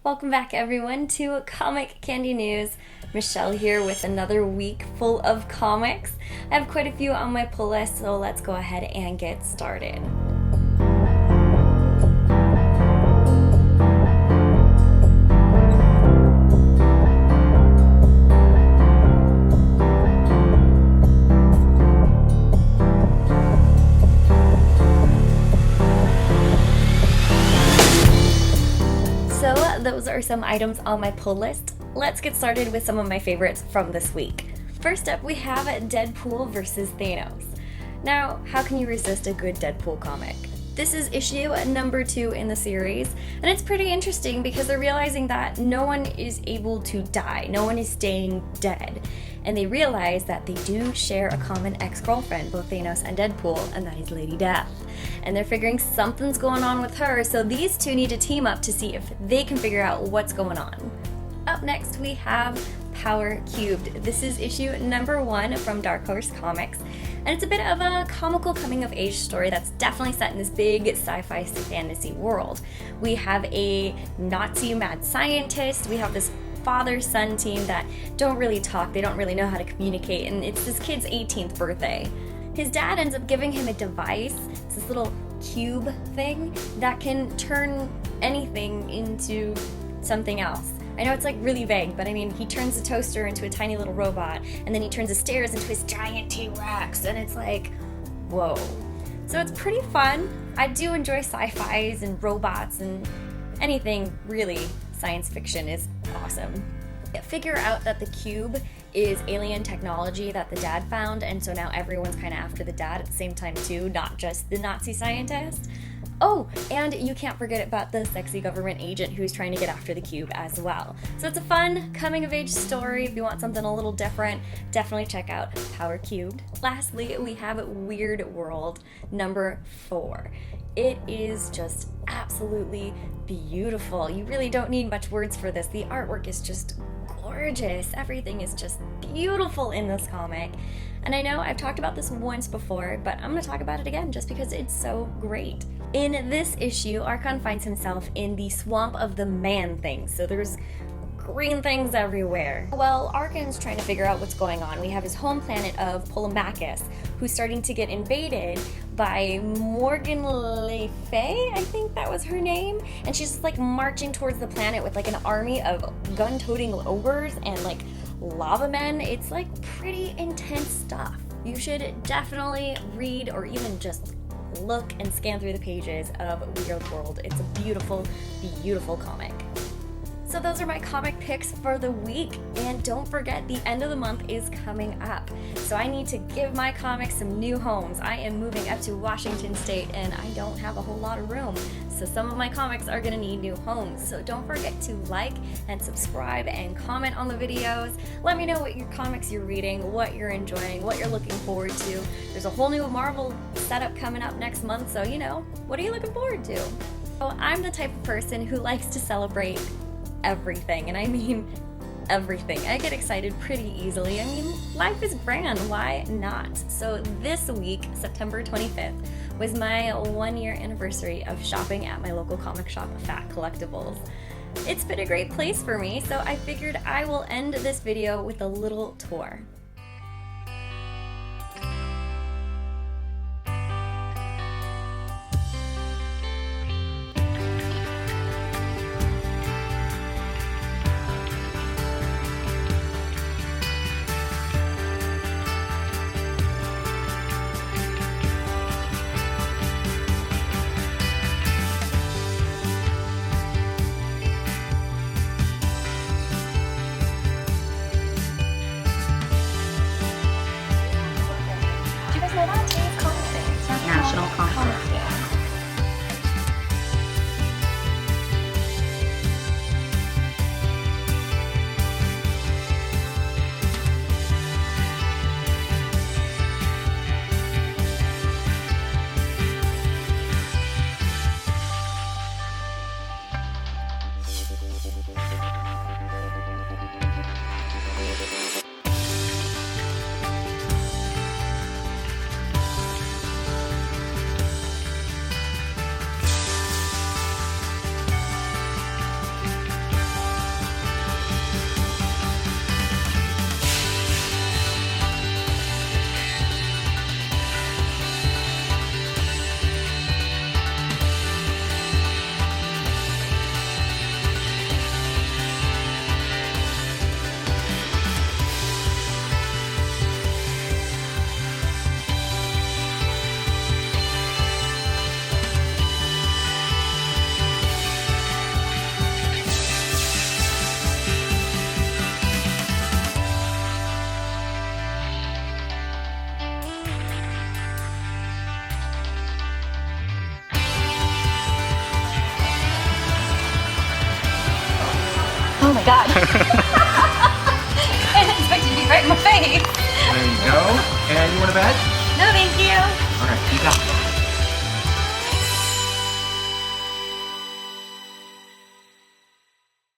Welcome back everyone to Comic Candy News. Michelle here with another week full of comics. I have quite a few on my pull list, so let's go ahead and get started. Those are some items on my pull list. Let's get started with some of my favorites from this week. First up, we have Deadpool Vs Thanos. Now, how can you resist a good Deadpool comic? This is issue number 2 in the series, and it's pretty interesting because they're realizing that no one is able to die, no one is staying dead. And they realize that they do share a common ex-girlfriend, both Thanos and Deadpool, and that is Lady Death. And they're figuring something's going on with her, so these two need to team up to see if they can figure out what's going on. Up next, we have Power Cubed. This is issue number 1 from Dark Horse Comics, and it's a bit of a comical coming-of-age story that's definitely set in this big sci-fi fantasy world. We have a Nazi mad scientist, we have this father-son team that don't really talk, they don't really know how to communicate, and it's this kid's 18th birthday. His dad ends up giving him a device, it's this little cube thing that can turn anything into something else. I know it's like really vague, but I mean, he turns the toaster into a tiny little robot, and then he turns the stairs into his giant T-Rex, and it's like, whoa. So it's pretty fun. I do enjoy sci-fis and robots, and anything really science fiction is awesome. Figure out that the cube is alien technology that the dad found, and so now everyone's kind of after the dad at the same time too, not just the Nazi scientist. Oh, and you can't forget about the sexy government agent who's trying to get after the cube as well. So it's a fun coming-of-age story. If you want something a little different, definitely check out Power Cubed. Lastly, we have Weird World number 4. It is just absolutely beautiful. You really don't need much words for this. The artwork is just gorgeous. Everything is just beautiful in this comic. And I know I've talked about this once before, but I'm going to talk about it again just because it's so great. In this issue, Archon finds himself in the swamp of the Man-Things, so there's green things everywhere. Well, Archon's trying to figure out what's going on. We have his home planet of Polemarchus, who's starting to get invaded by Morgan Le Fay, I think that was her name, and she's just like marching towards the planet with like an army of gun-toting ogres and like lava men. It's like pretty intense stuff. You should definitely read or even just look and scan through the pages of Weird World. It's a beautiful, beautiful comic. So those are my comic picks for the week, and don't forget the end of the month is coming up. So I need to give my comics some new homes. I am moving up to Washington State and I don't have a whole lot of room. So some of my comics are gonna need new homes. So don't forget to like and subscribe and comment on the videos. Let me know what your comics you're reading, what you're enjoying, what you're looking forward to. There's a whole new Marvel setup coming up next month, so you know, what are you looking forward to? So I'm the type of person who likes to celebrate everything, and I mean everything. I get excited pretty easily. I mean, life is grand, why not? So this week, September 25th, was my 1-year anniversary of shopping at my local comic shop, Fat Collectibles. It's been a great place for me, so I figured I will end this video with a little tour. god. And it's going to be right in my face. There you go. And you want a bet? No, thank you. All right, you got it.